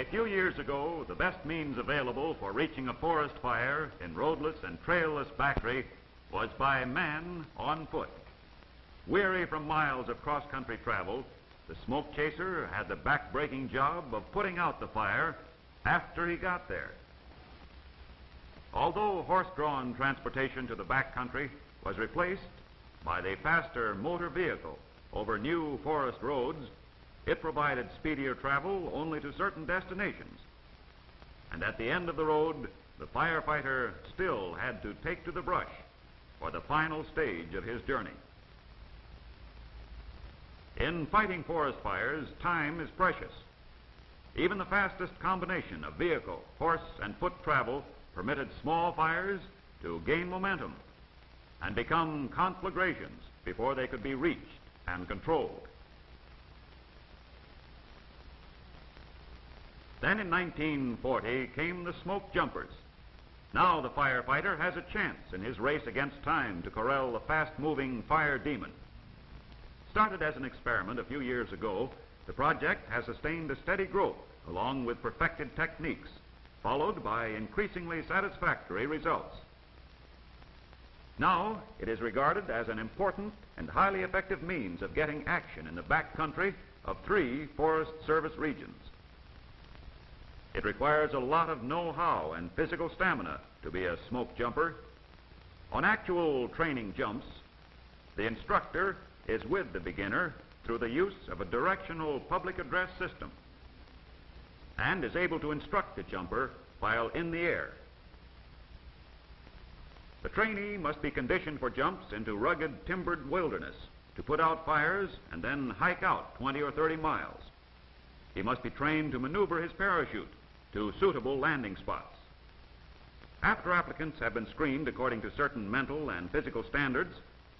few years ago, the best means available for reaching a forest fire in roadless and trailless backcountry was by man on foot. Weary from miles of cross-country travel, the smoke chaser had the back-breaking job of putting out the fire after he got there. Although horse-drawn transportation to the backcountry was replaced by the faster motor vehicle over new forest roads, it provided speedier travel only to certain destinations. And at the end of the road, the firefighter still had to take to the brush for the final stage of his journey. In fighting forest fires, time is precious. Even the fastest combination of vehicle, horse, and foot travel permitted small fires to gain momentum and become conflagrations before they could be reached and controlled. Then in 1940 came the smoke jumpers. Now the firefighter has a chance in his race against time to corral the fast-moving fire demon. Started as an experiment a few years ago, the project has sustained a steady growth along with perfected techniques, followed by increasingly satisfactory results. Now it is regarded as an important and highly effective means of getting action in the backcountry of 3 Forest Service regions. It requires a lot of know-how and physical stamina to be a smoke jumper. On actual training jumps, the instructor is with the beginner through the use of a directional public address system and is able to instruct the jumper while in the air. The trainee must be conditioned for jumps into rugged timbered wilderness to put out fires and then hike out 20 or 30 miles. He must be trained to maneuver his parachute to suitable landing spots. After applicants have been screened according to certain mental and physical standards,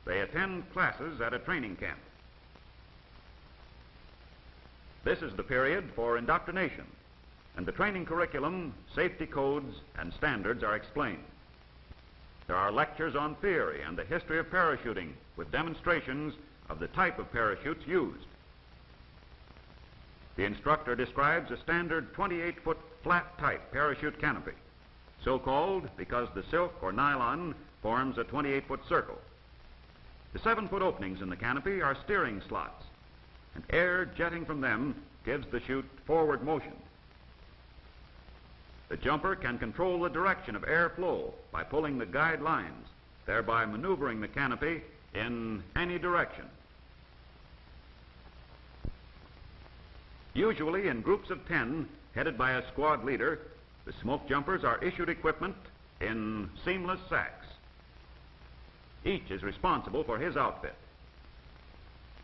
they attend classes at a training camp. This is the period for indoctrination, and the training curriculum, safety codes, and standards are explained. There are lectures on theory and the history of parachuting with demonstrations of the type of parachutes used. The instructor describes a standard 28-foot flat-type parachute canopy, so-called because the silk or nylon forms a 28-foot circle. The 7-foot openings in the canopy are steering slots, and air jetting from them gives the chute forward motion. The jumper can control the direction of airflow by pulling the guide lines, thereby maneuvering the canopy in any direction. Usually in groups of 10, headed by a squad leader, the smoke jumpers are issued equipment in seamless sacks. Each is responsible for his outfit.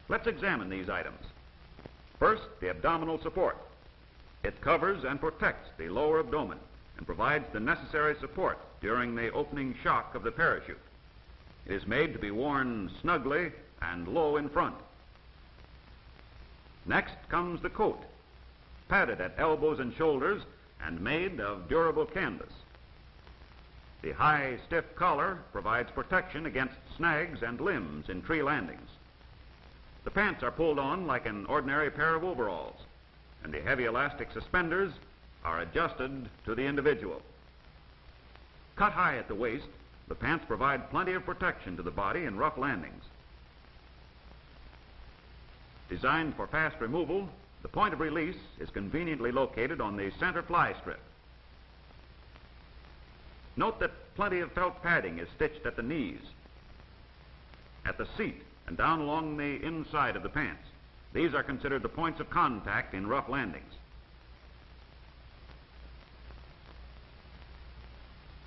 Let's examine these items. First, the abdominal support. It covers and protects the lower abdomen and provides the necessary support during the opening shock of the parachute. It is made to be worn snugly and low in front. Next comes the coat, padded at elbows and shoulders and made of durable canvas. The high, stiff collar provides protection against snags and limbs in tree landings. The pants are pulled on like an ordinary pair of overalls, and the heavy elastic suspenders are adjusted to the individual. Cut high at the waist, the pants provide plenty of protection to the body in rough landings. Designed for fast removal, the point of release is conveniently located on the center fly strip. Note that plenty of felt padding is stitched at the knees, at the seat, and down along the inside of the pants. These are considered the points of contact in rough landings.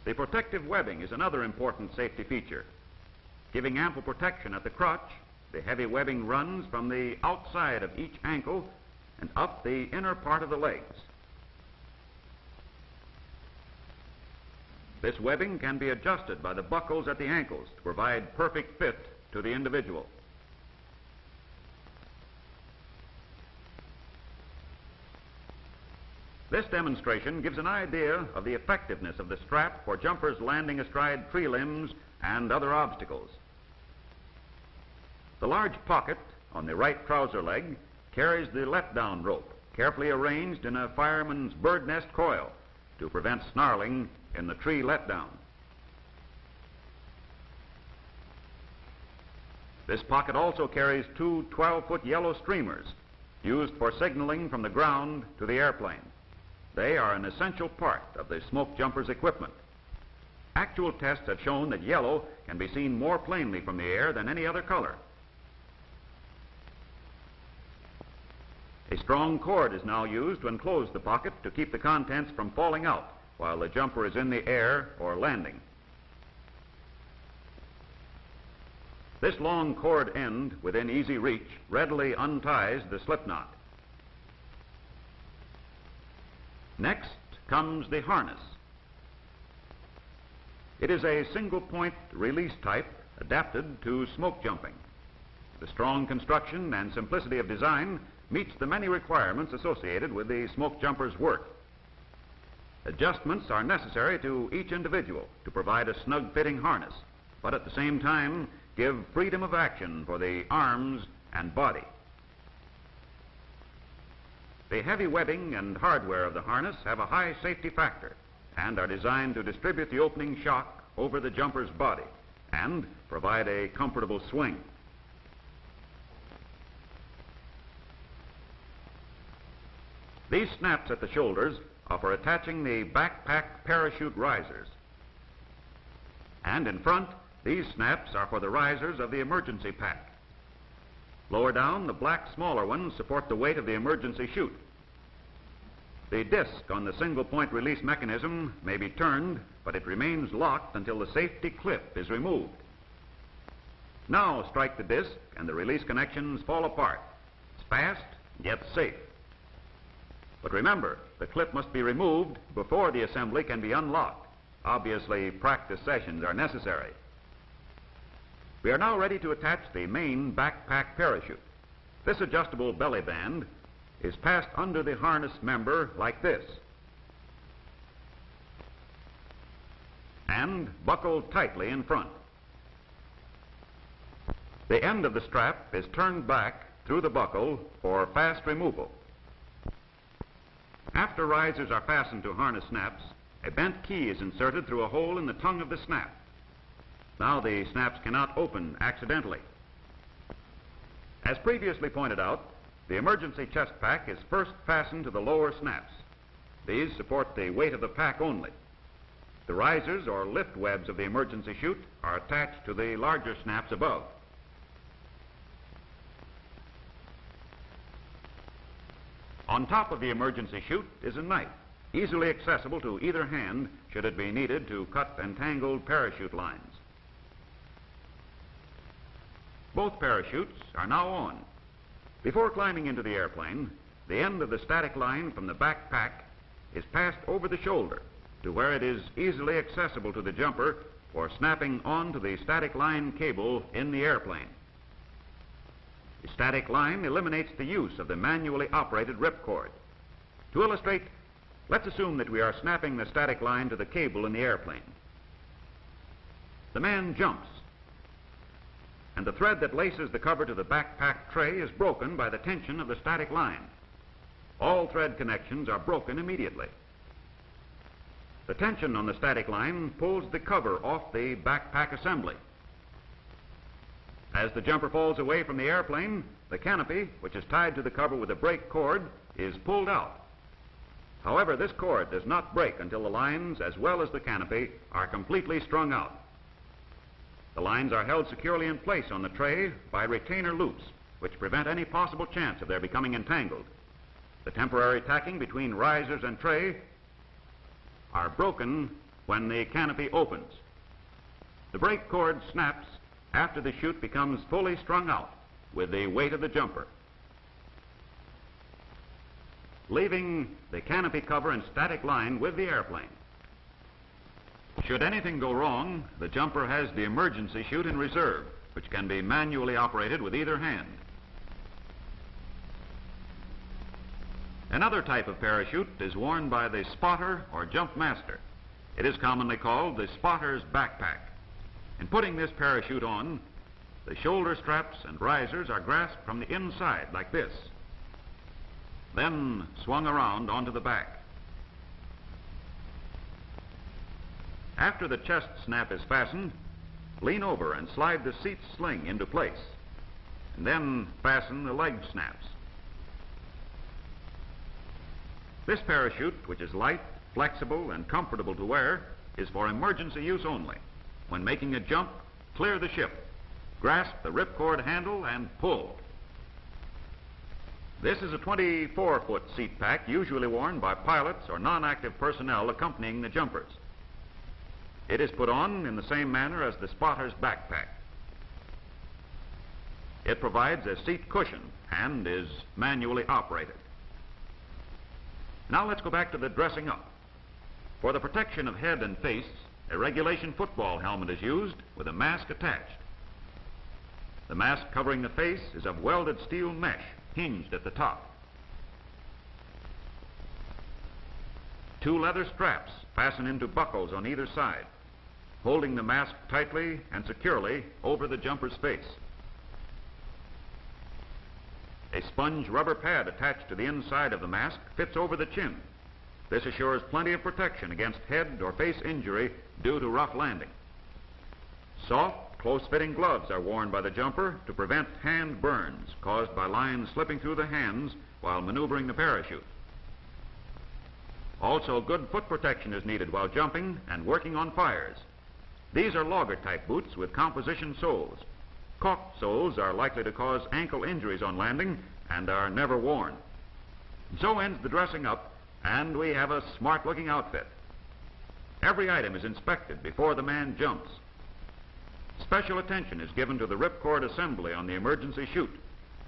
The protective webbing is another important safety feature. Giving ample protection at the crotch, the heavy webbing runs from the outside of each ankle and up the inner part of the legs. This webbing can be adjusted by the buckles at the ankles to provide perfect fit to the individual. This demonstration gives an idea of the effectiveness of the strap for jumpers landing astride tree limbs and other obstacles. The large pocket on the right trouser leg carries the let-down rope carefully arranged in a fireman's bird nest coil to prevent snarling in the tree letdown. This pocket also carries two 12-foot yellow streamers used for signaling from the ground to the airplane. They are an essential part of the smoke jumper's equipment. Actual tests have shown that yellow can be seen more plainly from the air than any other color. A strong cord is now used to enclose the pocket to keep the contents from falling out while the jumper is in the air or landing. This long cord end within easy reach readily unties the slip knot. Next comes the harness. It is a single point release type adapted to smoke jumping. The strong construction and simplicity of design meets the many requirements associated with the smoke jumper's work. Adjustments are necessary to each individual to provide a snug fitting harness, but at the same time give freedom of action for the arms and body. The heavy webbing and hardware of the harness have a high safety factor and are designed to distribute the opening shock over the jumper's body and provide a comfortable swing. These snaps at the shoulders are for attaching the backpack parachute risers. And in front, these snaps are for the risers of the emergency pack. Lower down, the black smaller ones support the weight of the emergency chute. The disc on the single point release mechanism may be turned, but it remains locked until the safety clip is removed. Now strike the disc and the release connections fall apart. It's fast, yet safe. But remember, the clip must be removed before the assembly can be unlocked. Obviously, practice sessions are necessary. We are now ready to attach the main backpack parachute. This adjustable belly band is passed under the harness member like this and buckled tightly in front. The end of the strap is turned back through the buckle for fast removal. After risers are fastened to harness snaps, a bent key is inserted through a hole in the tongue of the snap. Now the snaps cannot open accidentally. As previously pointed out, the emergency chest pack is first fastened to the lower snaps. These support the weight of the pack only. The risers or lift webs of the emergency chute are attached to the larger snaps above. On top of the emergency chute is a knife, easily accessible to either hand should it be needed to cut entangled parachute lines. Both parachutes are now on. Before climbing into the airplane, the end of the static line from the backpack is passed over the shoulder to where it is easily accessible to the jumper for snapping onto the static line cable in the airplane. The static line eliminates the use of the manually operated ripcord. To illustrate, let's assume that we are snapping the static line to the cable in the airplane. The man jumps, and the thread that laces the cover to the backpack tray is broken by the tension of the static line. All thread connections are broken immediately. The tension on the static line pulls the cover off the backpack assembly. As the jumper falls away from the airplane, the canopy, which is tied to the cover with a brake cord, is pulled out. However, this cord does not break until the lines, as well as the canopy, are completely strung out. The lines are held securely in place on the tray by retainer loops, which prevent any possible chance of their becoming entangled. The temporary tacking between risers and tray are broken when the canopy opens. The brake cord snaps after the chute becomes fully strung out with the weight of the jumper, leaving the canopy cover and static line with the airplane. Should anything go wrong, the jumper has the emergency chute in reserve, which can be manually operated with either hand. Another type of parachute is worn by the spotter or jump master. It is commonly called the spotter's backpack. In putting this parachute on, the shoulder straps and risers are grasped from the inside like this. then swung around onto the back. After the chest snap is fastened, lean over and slide the seat sling into place, and then fasten the leg snaps. This parachute, which is light, flexible, and comfortable to wear, is for emergency use only. When making a jump, clear the ship, grasp the ripcord handle, and pull. This is a 24-foot seat pack usually worn by pilots or non-active personnel accompanying the jumpers. It is put on in the same manner as the spotter's backpack. It provides a seat cushion and is manually operated. Now let's go back to the dressing up. For the protection of head and face, a regulation football helmet is used with a mask attached. The mask covering the face is of welded steel mesh, hinged at the top. 2 leather straps fasten into buckles on either side, holding the mask tightly and securely over the jumper's face. A sponge rubber pad attached to the inside of the mask fits over the chin. This assures plenty of protection against head or face injury due to rough landing. Soft, close-fitting gloves are worn by the jumper to prevent hand burns caused by lines slipping through the hands while maneuvering the parachute. Also, good foot protection is needed while jumping and working on fires. These are logger-type boots with composition soles. Caulked soles are likely to cause ankle injuries on landing and are never worn. And so ends the dressing up, and we have a smart-looking outfit. Every item is inspected before the man jumps. Special attention is given to the ripcord assembly on the emergency chute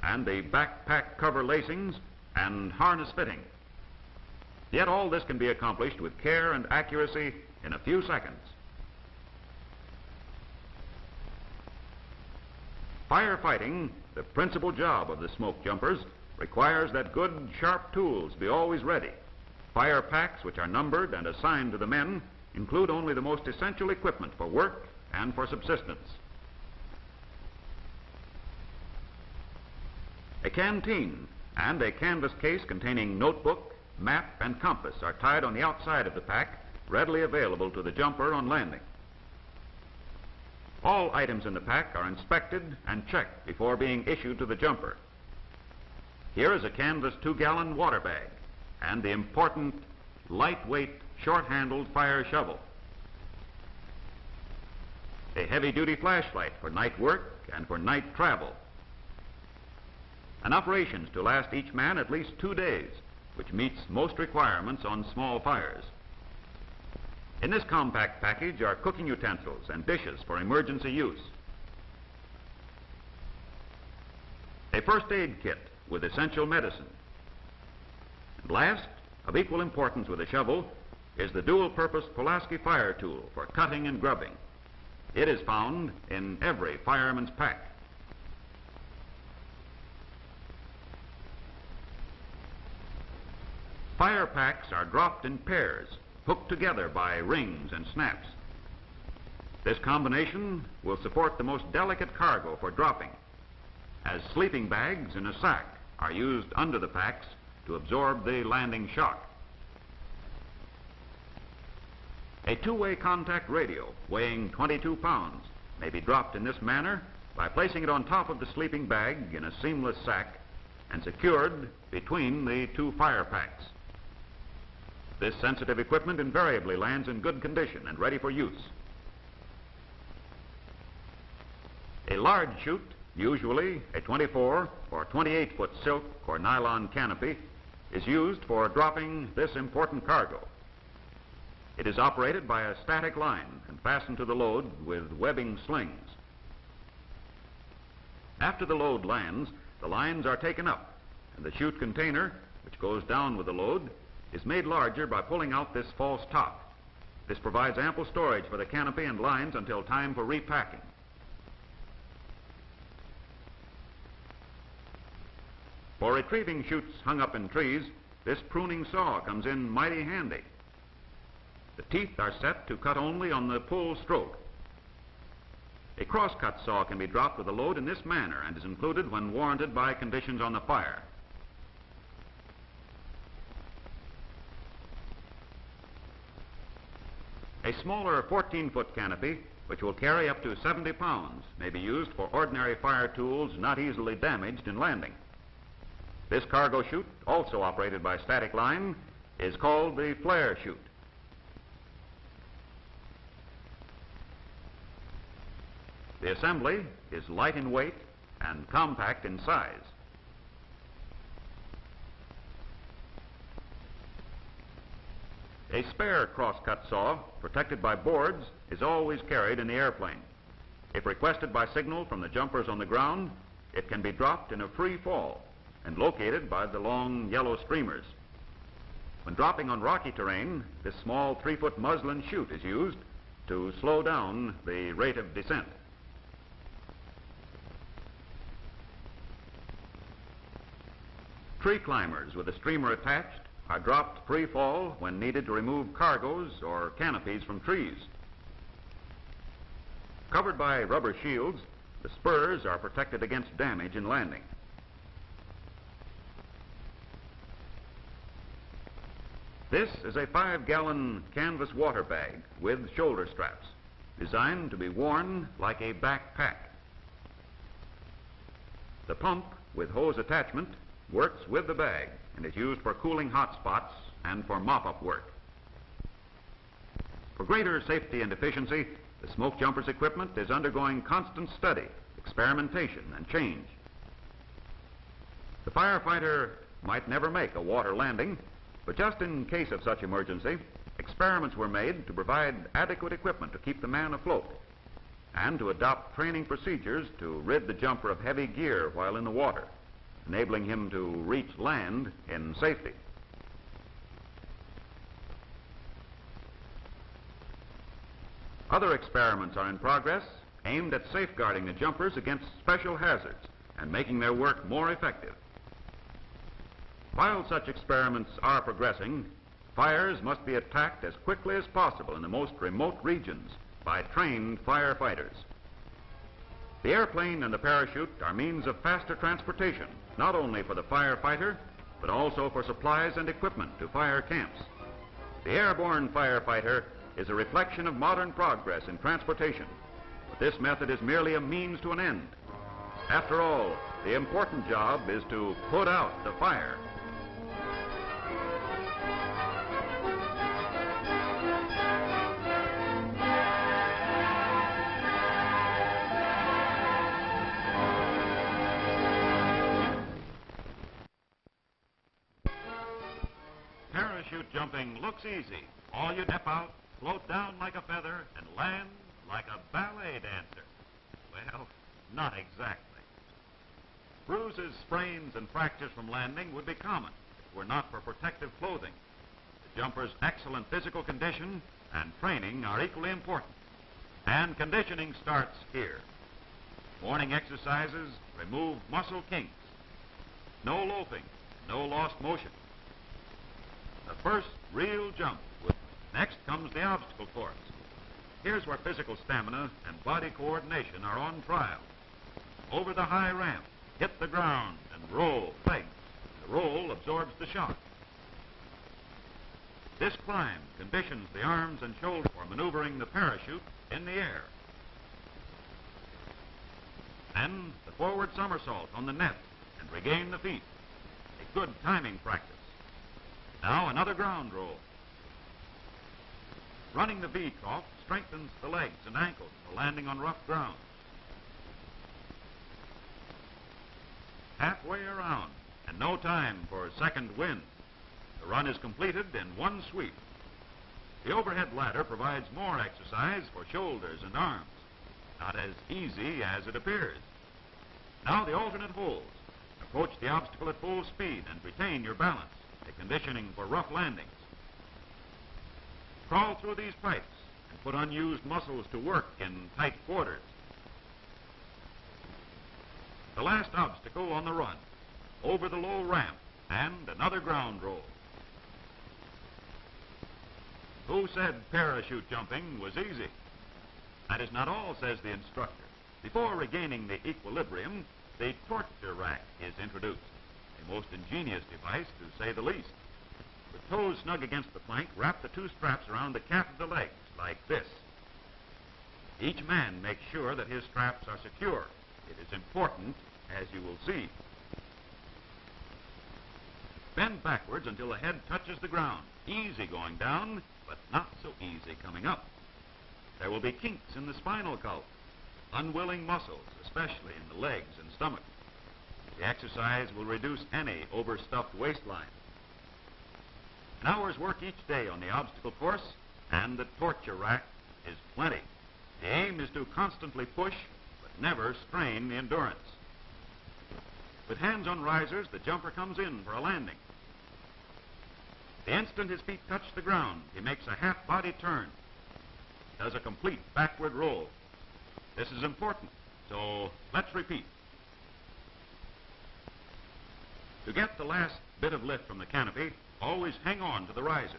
and the backpack cover lacings and harness fitting. Yet all this can be accomplished with care and accuracy in a few seconds. Firefighting, the principal job of the smoke jumpers, requires that good, sharp tools be always ready. Fire packs, which are numbered and assigned to the men, include only the most essential equipment for work and for subsistence. A canteen and a canvas case containing notebook, map, and compass are tied on the outside of the pack, readily available to the jumper on landing. All items in the pack are inspected and checked before being issued to the jumper. Here is a canvas 2-gallon water bag and the important lightweight, short-handled fire shovel. A heavy-duty flashlight for night work and for night travel. Enough rations to last each man at least 2 days, which meets most requirements on small fires. In this compact package are cooking utensils and dishes for emergency use. A first aid kit with essential medicine. And last, of equal importance with a shovel, is the dual-purpose Pulaski fire tool for cutting and grubbing. It is found in every fireman's pack. Fire packs are dropped in pairs, hooked together by rings and snaps. This combination will support the most delicate cargo for dropping, as sleeping bags in a sack are used under the packs to absorb the landing shock. A 2-way contact radio weighing 22 pounds may be dropped in this manner by placing it on top of the sleeping bag in a seamless sack and secured between the 2 fire packs. This sensitive equipment invariably lands in good condition and ready for use. A large chute, usually a 24 or 28-foot silk or nylon canopy, is used for dropping this important cargo. It is operated by a static line and fastened to the load with webbing slings. After the load lands, the lines are taken up, and the chute container, which goes down with the load, is made larger by pulling out this false top. This provides ample storage for the canopy and lines until time for repacking. For retrieving chutes hung up in trees, this pruning saw comes in mighty handy. The teeth are set to cut only on the pull stroke. A cross-cut saw can be dropped with a load in this manner and is included when warranted by conditions on the fire. A smaller 14-foot canopy, which will carry up to 70 pounds, may be used for ordinary fire tools not easily damaged in landing. This cargo chute, also operated by static line, is called the flare chute. The assembly is light in weight and compact in size. A spare cross-cut saw, protected by boards, is always carried in the airplane. If requested by signal from the jumpers on the ground, it can be dropped in a free fall and located by the long yellow streamers. When dropping on rocky terrain, this small 3-foot muslin chute is used to slow down the rate of descent. Tree climbers with a streamer attached are dropped free fall when needed to remove cargoes or canopies from trees. Covered by rubber shields, the spurs are protected against damage in landing. This is a 5-gallon canvas water bag with shoulder straps, designed to be worn like a backpack. The pump with hose attachment works with the bag and is used for cooling hot spots and for mop-up work. For greater safety and efficiency, the smoke jumpers equipment is undergoing constant study, experimentation, and change. The firefighter might never make a water landing, but just in case of such emergency, experiments were made to provide adequate equipment to keep the man afloat and to adopt training procedures to rid the jumper of heavy gear while in the water, enabling him to reach land in safety. Other experiments are in progress aimed at safeguarding the jumpers against special hazards and making their work more effective. While such experiments are progressing, fires must be attacked as quickly as possible in the most remote regions by trained firefighters. The airplane and the parachute are means of faster transportation, not only for the firefighter, but also for supplies and equipment to fire camps. The airborne firefighter is a reflection of modern progress in transportation, but this method is merely a means to an end. After all, the important job is to put out the fire. Parachute jumping looks easy. All you step out, float down like a feather, and land like a ballet dancer. Well, not exactly. Bruises, sprains, and fractures from landing would be common if it were not for protective clothing. The jumper's excellent physical condition and training are equally important. And conditioning starts here. Morning exercises remove muscle kinks. No loafing, no lost motion. The first real jump. Next comes the obstacle course. Here's where physical stamina and body coordination are on trial. Over the high ramp, hit the ground and roll, fake. The roll absorbs the shock. This climb conditions the arms and shoulders for maneuvering the parachute in the air. Then the forward somersault on the net and regain the feet. A good timing practice. Now another ground roll. Running the V trough strengthens the legs and ankles for landing on rough ground. Halfway around, and no time for second wind. The run is completed in one sweep. The overhead ladder provides more exercise for shoulders and arms. Not as easy as it appears. Now the alternate holds. Approach the obstacle at full speed and retain your balance, a conditioning for rough landings. Crawl through these pipes and put unused muscles to work in tight quarters. The last obstacle on the run, over the low ramp, and another ground roll. Who said parachute jumping was easy? That is not all, says the instructor. Before regaining the equilibrium, the torture rack is introduced, a most ingenious device to say the least. With toes snug against the plank, wrap the two straps around the calf of the legs, like this. Each man makes sure that his straps are secure. It is important, as you will see. Bend backwards until the head touches the ground. Easy going down, but not so easy coming up. There will be kinks in the spinal column, unwilling muscles, especially in the legs and stomach. The exercise will reduce any overstuffed waistline. An hour's work each day on the obstacle course, and the torture rack is plenty. The aim is to constantly push, but never strain the endurance. With hands on risers, the jumper comes in for a landing. The instant his feet touch the ground, he makes a half-body turn, does a complete backward roll. This is important, so let's repeat. To get the last bit of lift from the canopy, always hang on to the risers.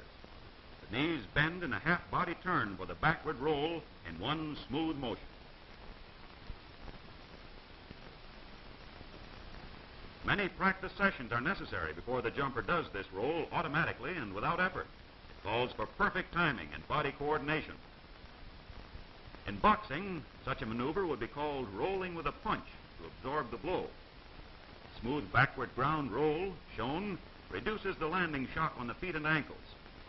The knees bend in a half-body turn for the backward roll in one smooth motion. Many practice sessions are necessary before the jumper does this roll automatically and without effort. It calls for perfect timing and body coordination. In boxing, such a maneuver would be called rolling with a punch to absorb the blow. Smooth backward ground roll, shown, reduces the landing shock on the feet and ankles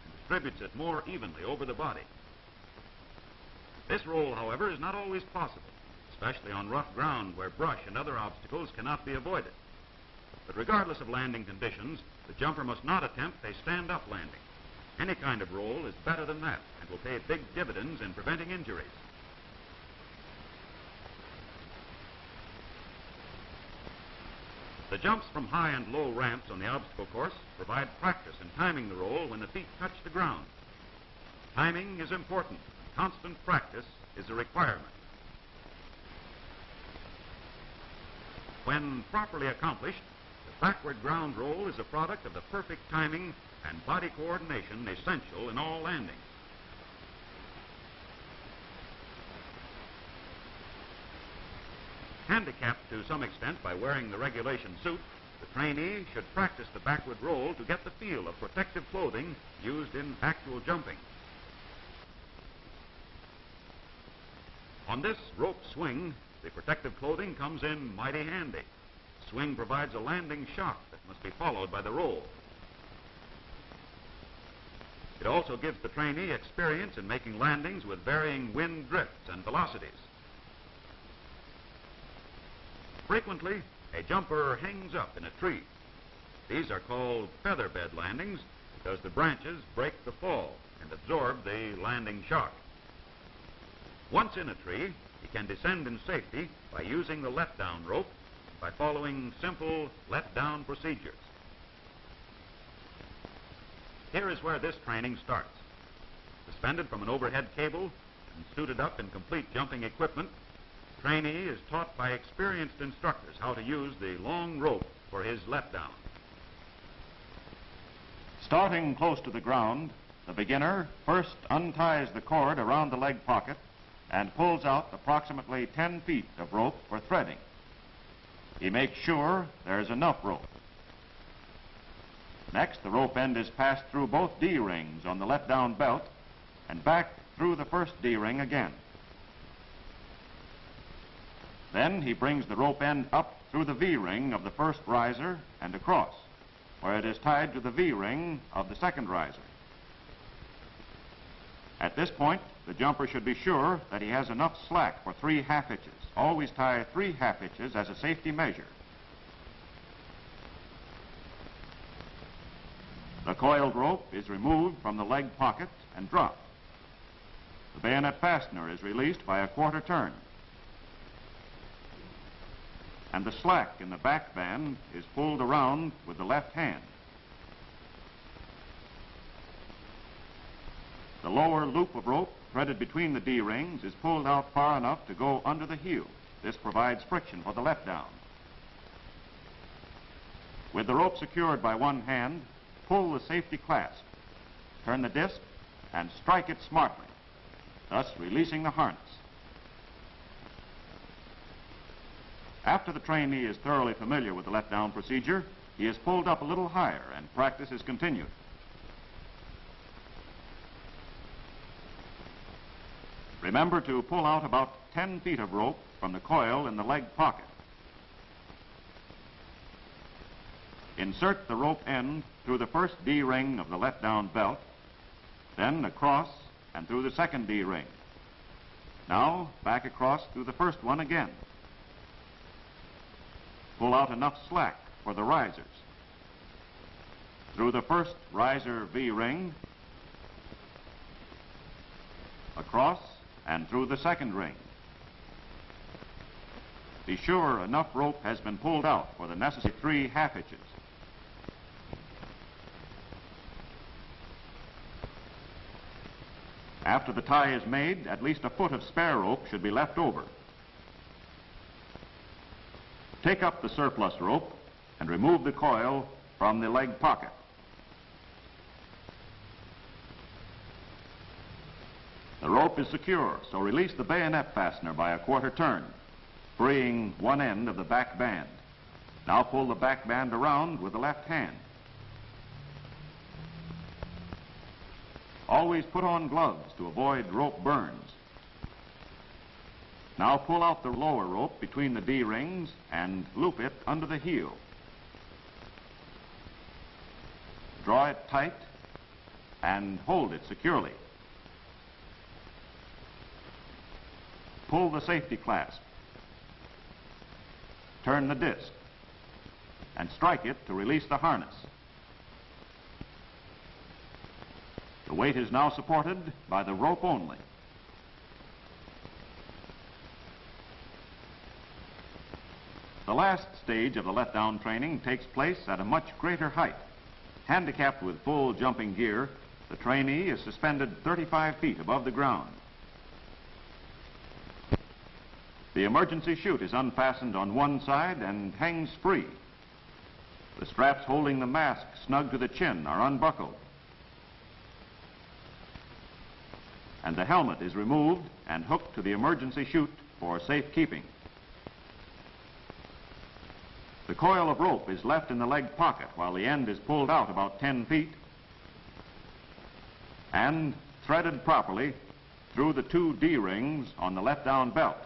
and distributes it more evenly over the body. This roll, however, is not always possible, especially on rough ground where brush and other obstacles cannot be avoided. But regardless of landing conditions, the jumper must not attempt a stand-up landing. Any kind of roll is better than that and will pay big dividends in preventing injuries. The jumps from high and low ramps on the obstacle course provide practice in timing the roll when the feet touch the ground. Timing is important. Constant practice is a requirement. When properly accomplished, the backward ground roll is a product of the perfect timing and body coordination essential in all landings. Handicapped to some extent by wearing the regulation suit, the trainee should practice the backward roll to get the feel of protective clothing used in actual jumping. On this rope swing, the protective clothing comes in mighty handy. The swing provides a landing shock that must be followed by the roll. It also gives the trainee experience in making landings with varying wind drifts and velocities. Frequently, a jumper hangs up in a tree. These are called feather bed landings because the branches break the fall and absorb the landing shock. Once in a tree, he can descend in safety by using the let-down rope and by following simple let-down procedures. Here is where this training starts. Suspended from an overhead cable and suited up in complete jumping equipment, the trainee is taught by experienced instructors how to use the long rope for his let-down. Starting close to the ground, the beginner first unties the cord around the leg pocket and pulls out approximately 10 feet of rope for threading. He makes sure there is enough rope. Next, the rope end is passed through both D-rings on the let-down belt and back through the first D-ring again. Then he brings the rope end up through the V-ring of the first riser and across, where it is tied to the V-ring of the second riser. At this point, the jumper should be sure that he has enough slack for 3 half hitches. Always tie 3 half hitches as a safety measure. The coiled rope is removed from the leg pocket and dropped. The bayonet fastener is released by a quarter turn. And the slack in the back band is pulled around with the left hand. The lower loop of rope threaded between the D-rings is pulled out far enough to go under the heel. This provides friction for the let-down. With the rope secured by one hand, pull the safety clasp, turn the disc, and strike it smartly, thus releasing the harness. After the trainee is thoroughly familiar with the let-down procedure, he is pulled up a little higher and practice is continued. Remember to pull out about 10 feet of rope from the coil in the leg pocket. Insert the rope end through the first D-ring of the let-down belt, then across and through the second D-ring. Now back across through the first one again. Pull out enough slack for the risers. Through the first riser V-ring, across and through the second ring. Be sure enough rope has been pulled out for the necessary 3 half hitches. After the tie is made, at least a foot of spare rope should be left over. Take up the surplus rope and remove the coil from the leg pocket. The rope is secure, so release the bayonet fastener by a quarter turn, freeing one end of the back band. Now pull the back band around with the left hand. Always put on gloves to avoid rope burns. Now pull out the lower rope between the D-rings and loop it under the heel. Draw it tight and hold it securely. Pull the safety clasp. Turn the disc and strike it to release the harness. The weight is now supported by the rope only. The last stage of the let-down training takes place at a much greater height. Handicapped with full jumping gear, the trainee is suspended 35 feet above the ground. The emergency chute is unfastened on one side and hangs free. The straps holding the mask snug to the chin are unbuckled. And the helmet is removed and hooked to the emergency chute for safekeeping. The coil of rope is left in the leg pocket while the end is pulled out about 10 feet and threaded properly through the 2 D-rings on the let-down belt.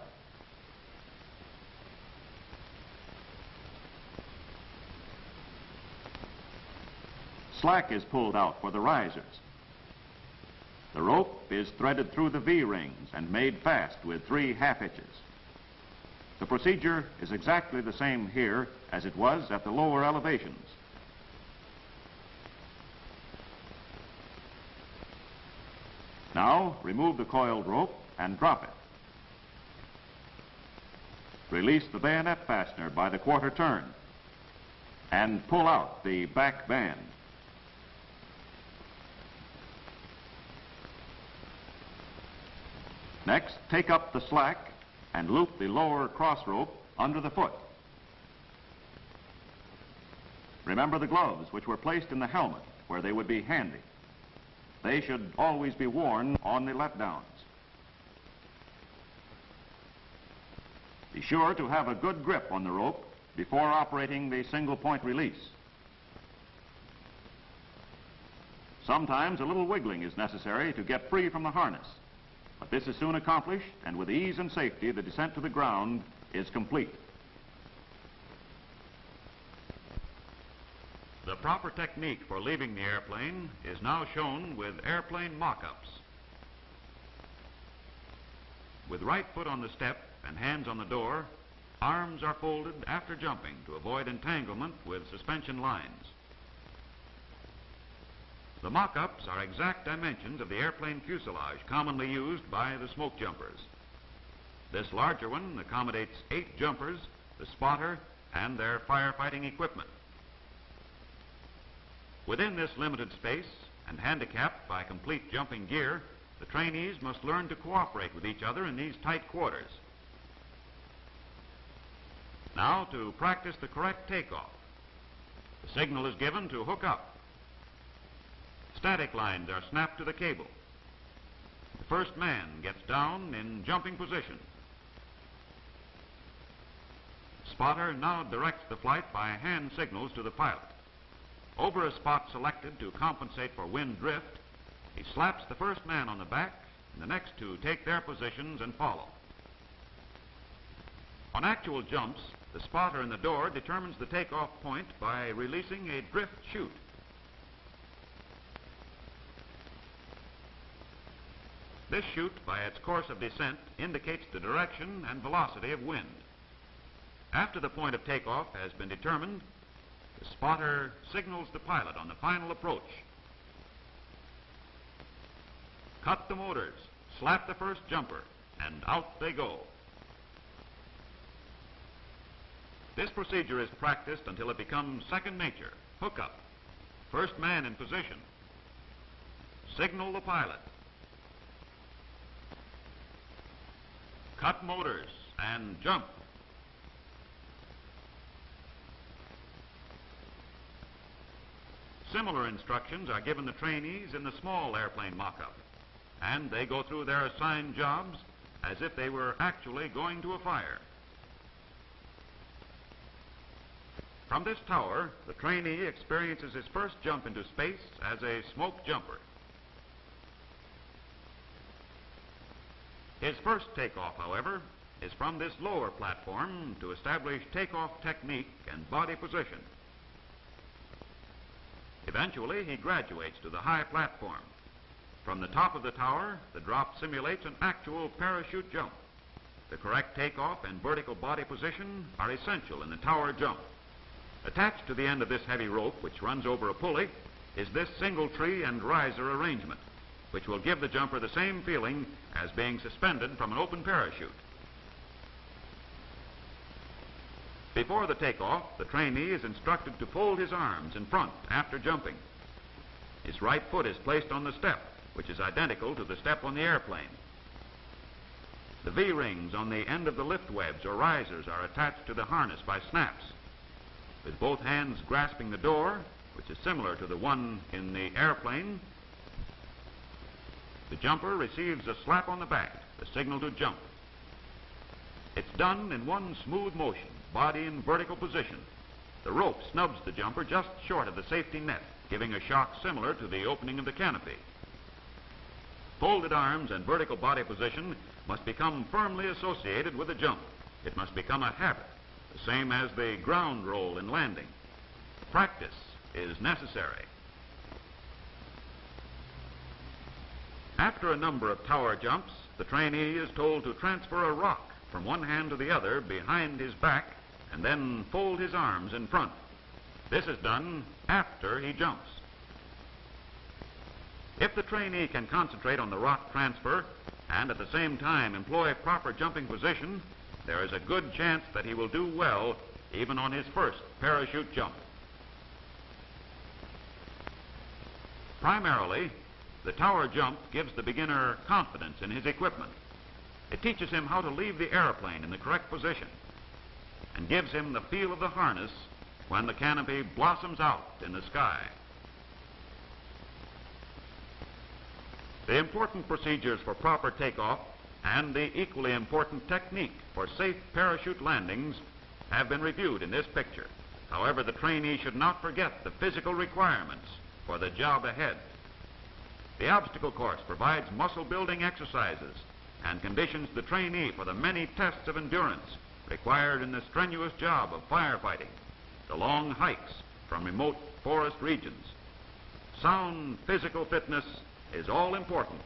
Slack is pulled out for the risers. The rope is threaded through the V-rings and made fast with 3 half hitches. The procedure is exactly the same here as it was at the lower elevations. Now remove the coiled rope and drop it. Release the bayonet fastener by the quarter turn and pull out the back band. Next, take up the slack and loop the lower cross rope under the foot. Remember the gloves, which were placed in the helmet, where they would be handy. They should always be worn on the letdowns. Be sure to have a good grip on the rope before operating the single point release. Sometimes a little wiggling is necessary to get free from the harness. But this is soon accomplished, and with ease and safety, the descent to the ground is complete. The proper technique for leaving the airplane is now shown with airplane mock-ups. With right foot on the step and hands on the door, arms are folded after jumping to avoid entanglement with suspension lines. The mock-ups are exact dimensions of the airplane fuselage commonly used by the smoke jumpers. This larger one accommodates 8 jumpers, the spotter, and their firefighting equipment. Within this limited space and handicapped by complete jumping gear, the trainees must learn to cooperate with each other in these tight quarters. Now to practice the correct takeoff. The signal is given to hook up. Static lines are snapped to the cable. The first man gets down in jumping position. Spotter now directs the flight by hand signals to the pilot. Over a spot selected to compensate for wind drift, he slaps the first man on the back and the next two take their positions and follow. On actual jumps, the spotter in the door determines the takeoff point by releasing a drift chute. This chute, by its course of descent, indicates the direction and velocity of wind. After the point of takeoff has been determined, the spotter signals the pilot on the final approach. Cut the motors, slap the first jumper, and out they go. This procedure is practiced until it becomes second nature. Hook up. First man in position. Signal the pilot. Cut motors and jump. Similar instructions are given the trainees in the small airplane mock-up, and they go through their assigned jobs as if they were actually going to a fire. From this tower, the trainee experiences his first jump into space as a smoke jumper. His first takeoff, however, is from this lower platform to establish takeoff technique and body position. Eventually, he graduates to the high platform. From the top of the tower, the drop simulates an actual parachute jump. The correct takeoff and vertical body position are essential in the tower jump. Attached to the end of this heavy rope, which runs over a pulley, is this single tree and riser arrangement, which will give the jumper the same feeling as being suspended from an open parachute. Before the takeoff, the trainee is instructed to fold his arms in front after jumping. His right foot is placed on the step, which is identical to the step on the airplane. The V-rings on the end of the lift webs or risers are attached to the harness by snaps. With both hands grasping the door, which is similar to the one in the airplane, the jumper receives a slap on the back, the signal to jump. It's done in one smooth motion, body in vertical position. The rope snubs the jumper just short of the safety net, giving a shock similar to the opening of the canopy. Folded arms and vertical body position must become firmly associated with the jump. It must become a habit, the same as the ground roll in landing. Practice is necessary. After a number of tower jumps, the trainee is told to transfer a rock from one hand to the other behind his back and then fold his arms in front. This is done after he jumps. If the trainee can concentrate on the rock transfer and at the same time employ proper jumping position, there is a good chance that he will do well even on his first parachute jump. Primarily, the tower jump gives the beginner confidence in his equipment. It teaches him how to leave the airplane in the correct position and gives him the feel of the harness when the canopy blossoms out in the sky. The important procedures for proper takeoff and the equally important technique for safe parachute landings have been reviewed in this picture. However, the trainee should not forget the physical requirements for the job ahead. The obstacle course provides muscle-building exercises and conditions the trainee for the many tests of endurance required in the strenuous job of firefighting, the long hikes from remote forest regions. Sound physical fitness is all important.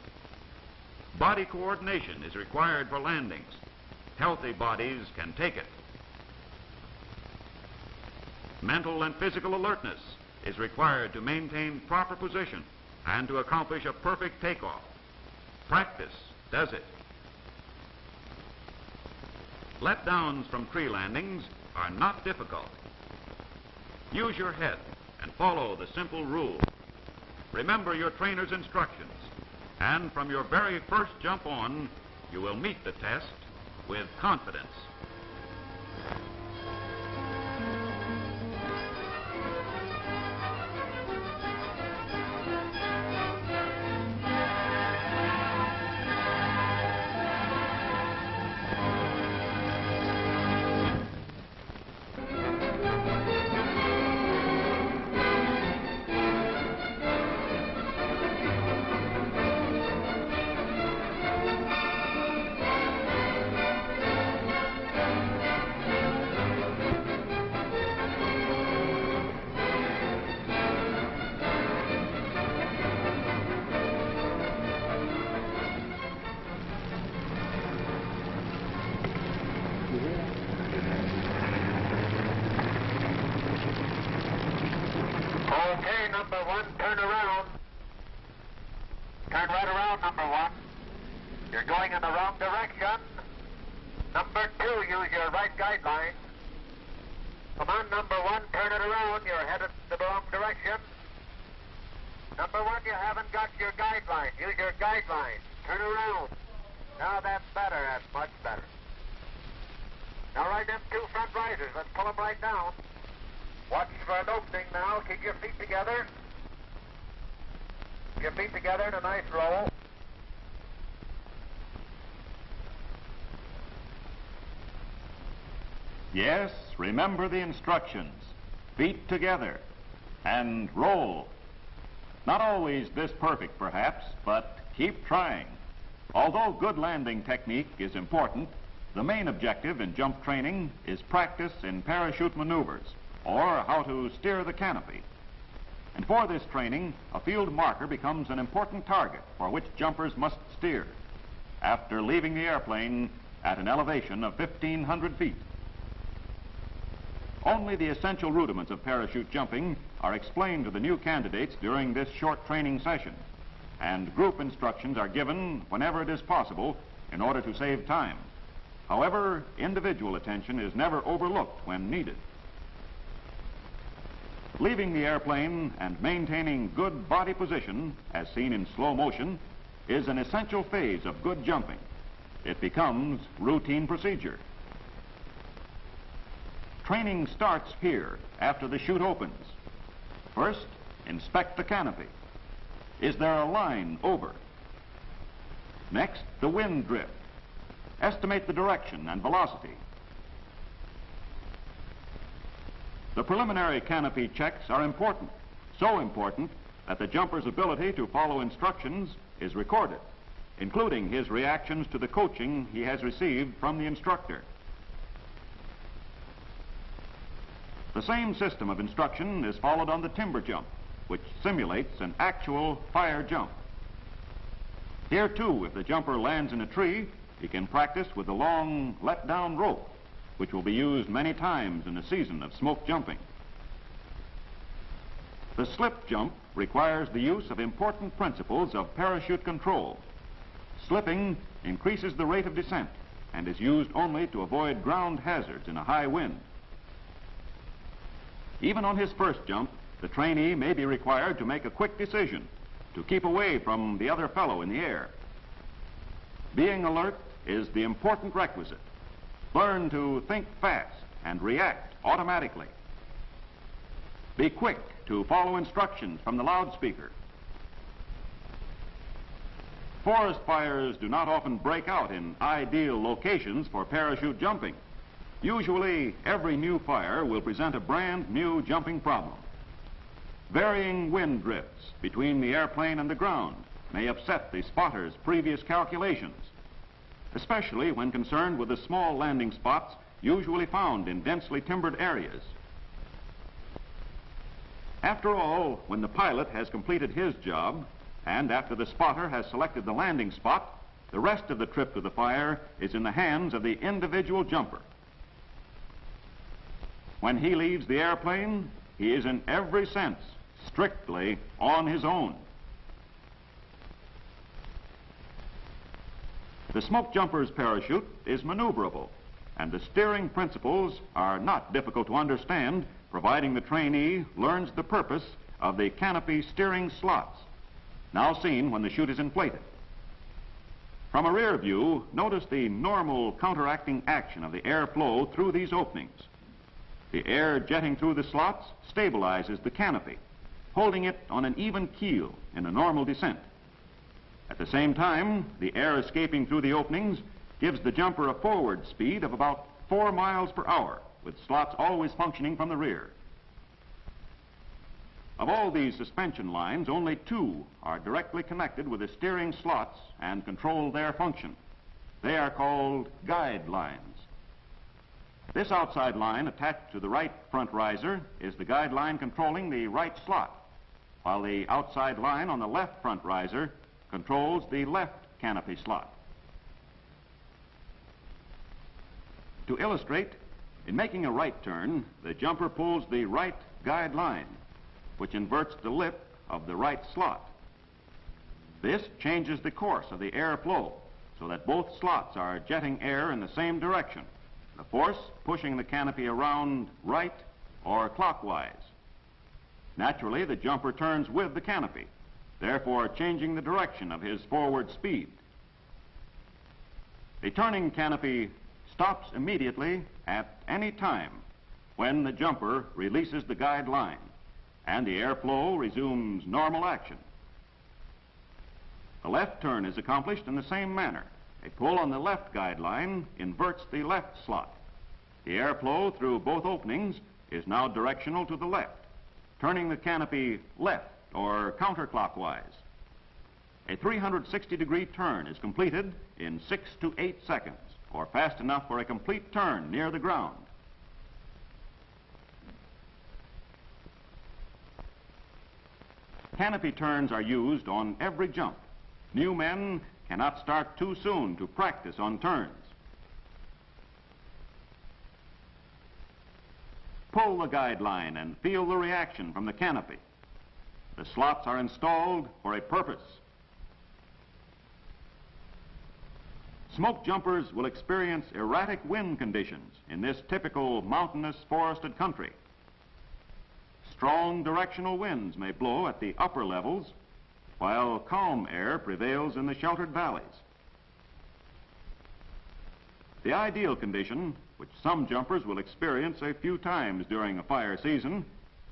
Body coordination is required for landings. Healthy bodies can take it. Mental and physical alertness is required to maintain proper position and to accomplish a perfect takeoff. Practice does it. Letdowns from tree landings are not difficult. Use your head and follow the simple rule. Remember your trainer's instructions, and from your very first jump on, you will meet the test with confidence. number one, turn around. Turn right around, number one. You're going in the wrong direction. Number two, use your right guideline. Come on, number one, turn it around. You're headed the wrong direction. Number one, you haven't got your guideline. Use your guideline. Turn around. Now that's better. That's much better. Now right them two front risers. Let's pull them right down. Watch for an opening now. Keep your feet together. Your feet together in a nice roll. Yes, remember the instructions. Feet together and roll. Not always this perfect, perhaps, but keep trying. Although good landing technique is important, the main objective in jump training is practice in parachute maneuvers, or how to steer the canopy. And for this training, a field marker becomes an important target for which jumpers must steer after leaving the airplane at an elevation of 1,500 feet. Only the essential rudiments of parachute jumping are explained to the new candidates during this short training session, and group instructions are given whenever it is possible in order to save time. However, individual attention is never overlooked when needed. Leaving the airplane and maintaining good body position, as seen in slow motion, is an essential phase of good jumping. It becomes routine procedure. Training starts here after the chute opens. First, inspect the canopy. Is there a line over? Next, the wind drift. Estimate the direction and velocity. The preliminary canopy checks are important, so important that the jumper's ability to follow instructions is recorded, including his reactions to the coaching he has received from the instructor. The same system of instruction is followed on the timber jump, which simulates an actual fire jump. Here, too, if the jumper lands in a tree, he can practice with the long let-down rope, which will be used many times in the season of smoke jumping. The slip jump requires the use of important principles of parachute control. Slipping increases the rate of descent and is used only to avoid ground hazards in a high wind. Even on his first jump, the trainee may be required to make a quick decision to keep away from the other fellow in the air. Being alert is the important requisite. Learn to think fast and react automatically. Be quick to follow instructions from the loudspeaker. Forest fires do not often break out in ideal locations for parachute jumping. Usually, every new fire will present a brand new jumping problem. Varying wind drifts between the airplane and the ground may upset the spotter's previous calculations, especially when concerned with the small landing spots usually found in densely timbered areas. After all, when the pilot has completed his job, and after the spotter has selected the landing spot, the rest of the trip to the fire is in the hands of the individual jumper. When he leaves the airplane, he is in every sense strictly on his own. The smoke jumper's parachute is maneuverable, and the steering principles are not difficult to understand, providing the trainee learns the purpose of the canopy steering slots, now seen when the chute is inflated. From a rear view, notice the normal counteracting action of the airflow through these openings. The air jetting through the slots stabilizes the canopy, holding it on an even keel in a normal descent. At the same time, the air escaping through the openings gives the jumper a forward speed of about 4 miles per hour, with slots always functioning from the rear. Of all these suspension lines, only 2 are directly connected with the steering slots and control their function. They are called guide lines. This outside line attached to the right front riser is the guide line controlling the right slot, while the outside line on the left front riser controls the left canopy slot. To illustrate, in making a right turn, the jumper pulls the right guide line. which inverts the lip of the right slot. This changes the course of the air flow so that both slots are jetting air in the same direction, the force pushing the canopy around right or clockwise. Naturally, the jumper turns with the canopy, therefore changing the direction of his forward speed. The turning canopy stops immediately at any time when the jumper releases the guide line and the airflow resumes normal action. The left turn is accomplished in the same manner. A pull on the left guide line inverts the left slot. The airflow through both openings is now directional to the left, turning the canopy left or counterclockwise. A 360-degree turn is completed in 6 to 8 seconds, or fast enough for a complete turn near the ground. Canopy turns are used on every jump. New men cannot start too soon to practice on turns. Pull the guide line and feel the reaction from the canopy. The slots are installed for a purpose. Smoke jumpers will experience erratic wind conditions in this typical mountainous forested country. Strong directional winds may blow at the upper levels, while calm air prevails in the sheltered valleys. The ideal condition, which some jumpers will experience a few times during a fire season,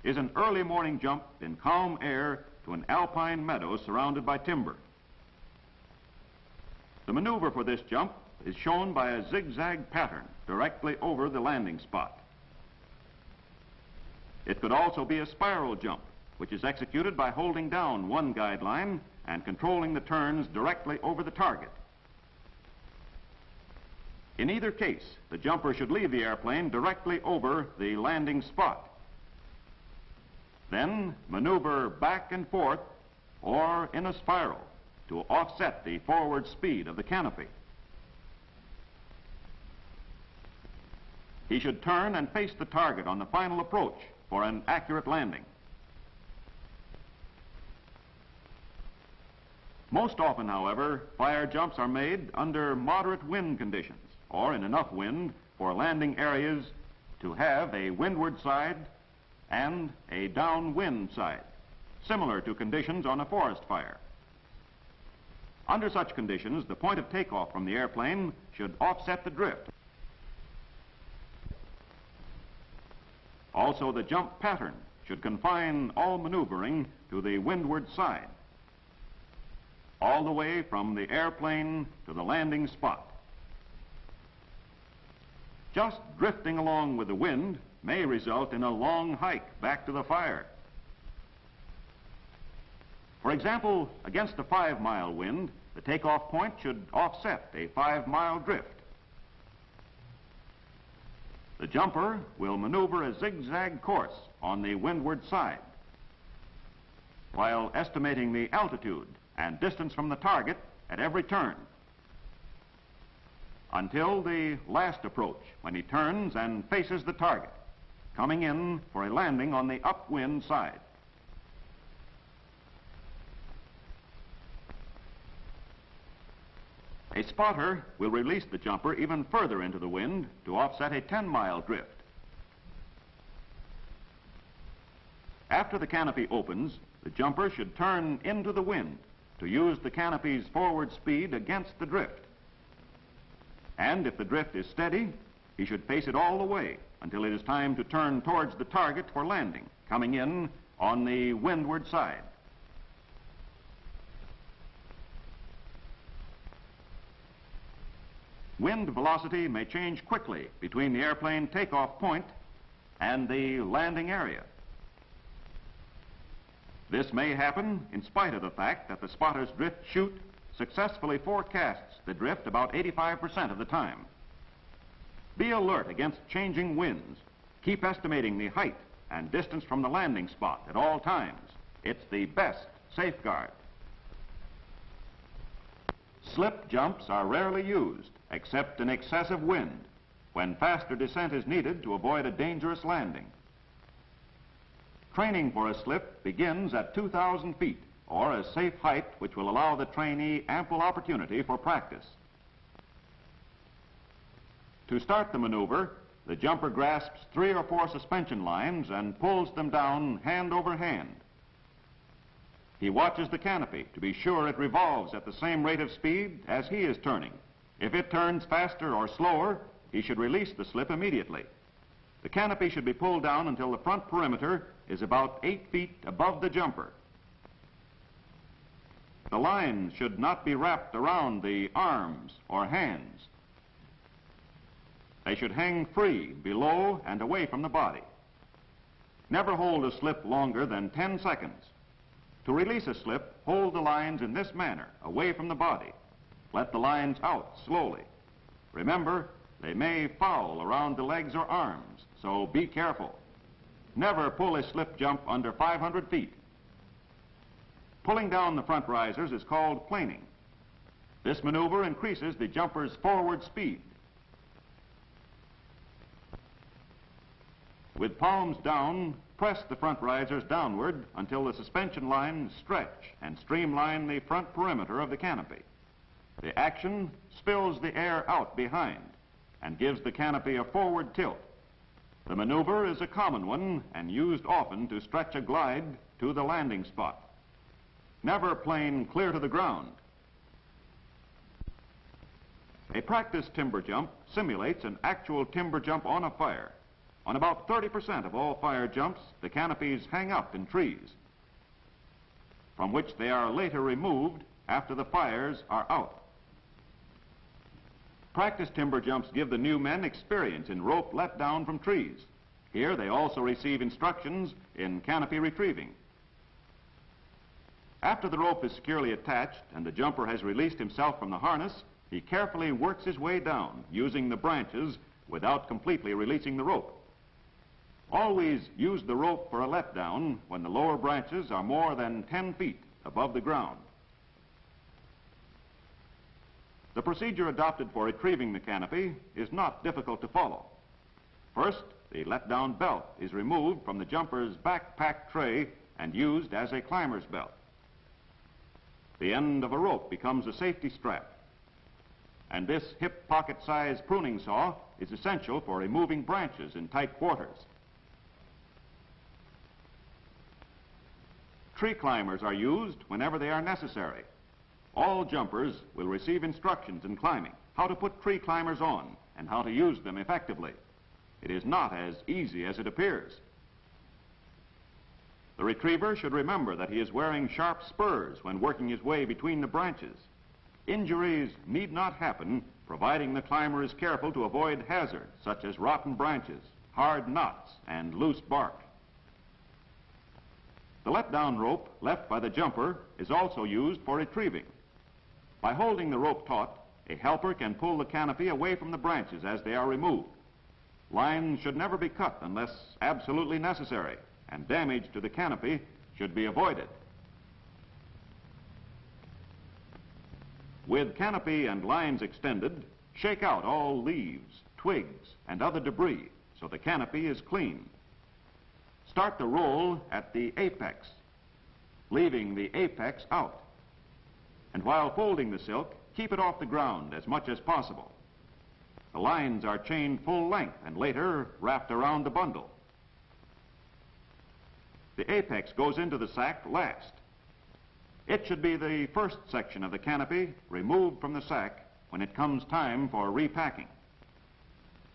is an early morning jump in calm air to an alpine meadow surrounded by timber. The maneuver for this jump is shown by a zigzag pattern directly over the landing spot. It could also be a spiral jump, which is executed by holding down one guide line and controlling the turns directly over the target. In either case, the jumper should leave the airplane directly over the landing spot. Then maneuver back and forth or in a spiral to offset the forward speed of the canopy. He should turn and face the target on the final approach for an accurate landing. Most often, however, fire jumps are made under moderate wind conditions or in enough wind for landing areas to have a windward side and a downwind side, similar to conditions on a forest fire. Under such conditions, the point of takeoff from the airplane should offset the drift. Also, the jump pattern should confine all maneuvering to the windward side, all the way from the airplane to the landing spot. Just drifting along with the wind may result in a long hike back to the fire. For example, against a 5-mile wind, the takeoff point should offset a 5-mile drift. The jumper will maneuver a zigzag course on the windward side, while estimating the altitude and distance from the target at every turn, until the last approach, when he turns and faces the target, coming in for a landing on the upwind side. A spotter will release the jumper even further into the wind to offset a 10-mile drift. After the canopy opens, the jumper should turn into the wind to use the canopy's forward speed against the drift. And if the drift is steady, he should face it all the way until it is time to turn towards the target for landing, coming in on the windward side. Wind velocity may change quickly between the airplane takeoff point and the landing area. This may happen in spite of the fact that the spotter's drift chute successfully forecasts the drift about 85% of the time. Be alert against changing winds. Keep estimating the height and distance from the landing spot at all times. It's the best safeguard. Slip jumps are rarely used, except in excessive wind, when faster descent is needed to avoid a dangerous landing. Training for a slip begins at 2,000 feet, or a safe height which will allow the trainee ample opportunity for practice. To start the maneuver, the jumper grasps 3 or 4 suspension lines and pulls them down hand over hand. He watches the canopy to be sure it revolves at the same rate of speed as he is turning. If it turns faster or slower, he should release the slip immediately. The canopy should be pulled down until the front perimeter is about 8 feet above the jumper. The lines should not be wrapped around the arms or hands. They should hang free below and away from the body. Never hold a slip longer than 10 seconds. To release a slip, hold the lines in this manner, away from the body. Let the lines out slowly. Remember, they may foul around the legs or arms, so be careful. Never pull a slip jump under 500 feet. Pulling down the front risers is called planing. This maneuver increases the jumper's forward speed. With palms down, press the front risers downward until the suspension lines stretch and streamline the front perimeter of the canopy. The action spills the air out behind and gives the canopy a forward tilt. The maneuver is a common one and used often to stretch a glide to the landing spot. Never plane clear to the ground. A practice timber jump simulates an actual timber jump on a fire. On about 30% of all fire jumps, the canopies hang up in trees, from which they are later removed after the fires are out. Practice timber jumps give the new men experience in rope let down from trees. Here they also receive instructions in canopy retrieving. After the rope is securely attached and the jumper has released himself from the harness, he carefully works his way down using the branches without completely releasing the rope. Always use the rope for a letdown when the lower branches are more than 10 feet above the ground. The procedure adopted for retrieving the canopy is not difficult to follow. First, the letdown belt is removed from the jumper's backpack tray and used as a climber's belt. The end of a rope becomes a safety strap, and this hip pocket-sized pruning saw is essential for removing branches in tight quarters. Tree climbers are used whenever they are necessary. All jumpers will receive instructions in climbing, how to put tree climbers on and how to use them effectively. It is not as easy as it appears. The retriever should remember that he is wearing sharp spurs when working his way between the branches. Injuries need not happen, providing the climber is careful to avoid hazards such as rotten branches, hard knots, and loose bark. The let-down rope left by the jumper is also used for retrieving. By holding the rope taut, a helper can pull the canopy away from the branches as they are removed. Lines should never be cut unless absolutely necessary, and damage to the canopy should be avoided. With canopy and lines extended, shake out all leaves, twigs, and other debris so the canopy is clean. Start the roll at the apex, leaving the apex out. And while folding the silk, keep it off the ground as much as possible. The lines are chained full length and later wrapped around the bundle. The apex goes into the sack last. It should be the first section of the canopy removed from the sack when it comes time for repacking.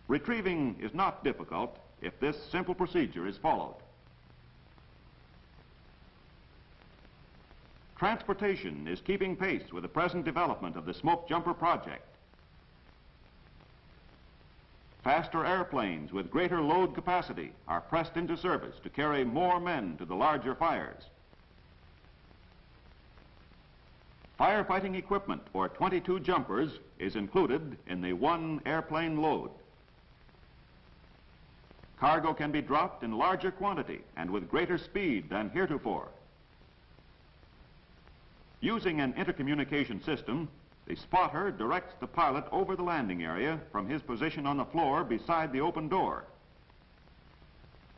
Retrieving is not difficult if this simple procedure is followed. Transportation is keeping pace with the present development of the smoke jumper project. Faster airplanes with greater load capacity are pressed into service to carry more men to the larger fires. Firefighting equipment for 22 jumpers is included in the one airplane load. Cargo can be dropped in larger quantity and with greater speed than heretofore. Using an intercommunication system, the spotter directs the pilot over the landing area from his position on the floor beside the open door.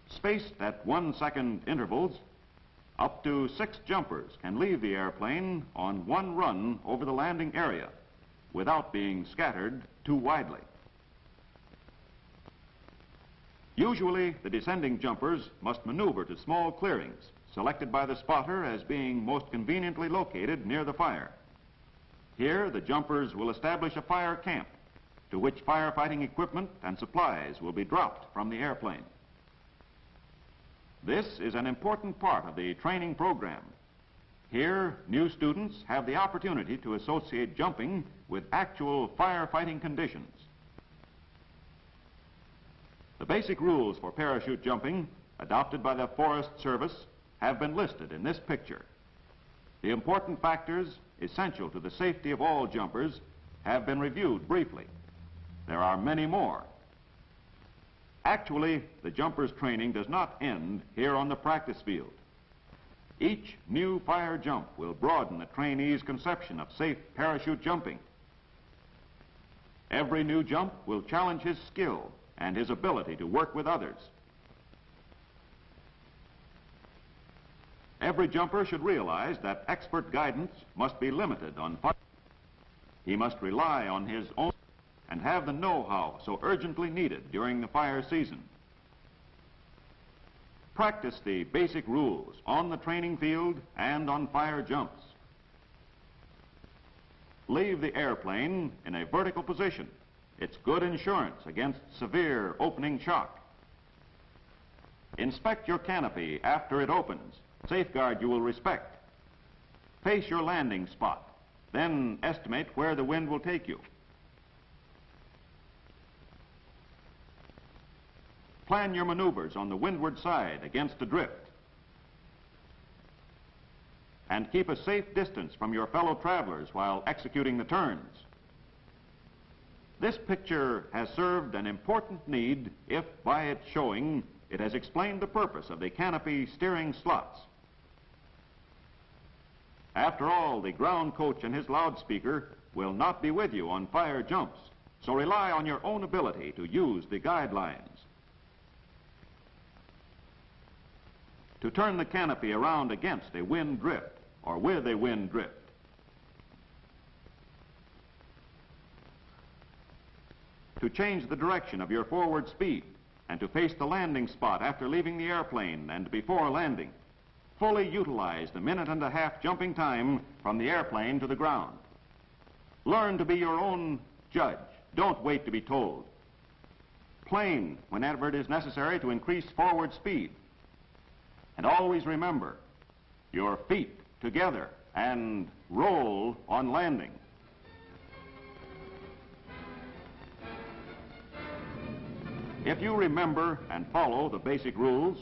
Spaced at 1 second intervals, up to 6 jumpers can leave the airplane on one run over the landing area without being scattered too widely. Usually, the descending jumpers must maneuver to small clearings selected by the spotter as being most conveniently located near the fire. Here, the jumpers will establish a fire camp to which firefighting equipment and supplies will be dropped from the airplane. This is an important part of the training program. Here, new students have the opportunity to associate jumping with actual firefighting conditions. The basic rules for parachute jumping, adopted by the Forest Service, have been listed in this picture. The important factors essential to the safety of all jumpers have been reviewed briefly. There are many more. Actually, the jumper's training does not end here on the practice field. Each new fire jump will broaden the trainee's conception of safe parachute jumping. Every new jump will challenge his skill and his ability to work with others. Every jumper should realize that expert guidance must be limited on fire. He must rely on his own and have the know-how so urgently needed during the fire season. Practice the basic rules on the training field and on fire jumps. Leave the airplane in a vertical position. It's good insurance against severe opening shock. Inspect your canopy after it opens. Safeguard you will respect. Face your landing spot. Then estimate where the wind will take you. Plan your maneuvers on the windward side against a drift. And keep a safe distance from your fellow travelers while executing the turns. This picture has served an important need if, by its showing, it has explained the purpose of the canopy steering slots. After all, the ground coach and his loudspeaker will not be with you on fire jumps, so rely on your own ability to use the guidelines. To turn the canopy around against a wind drift or with a wind drift. To change the direction of your forward speed and to face the landing spot after leaving the airplane and before landing. Fully utilize the 1.5 minute jumping time from the airplane to the ground. Learn to be your own judge. Don't wait to be told. Plane whenever it is necessary to increase forward speed. And always remember, your feet together and roll on landing. If you remember and follow the basic rules,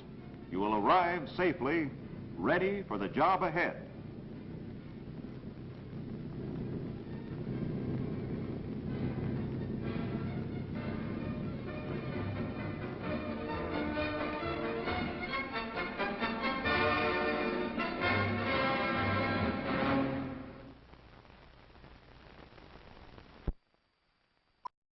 you will arrive safely, ready for the job ahead.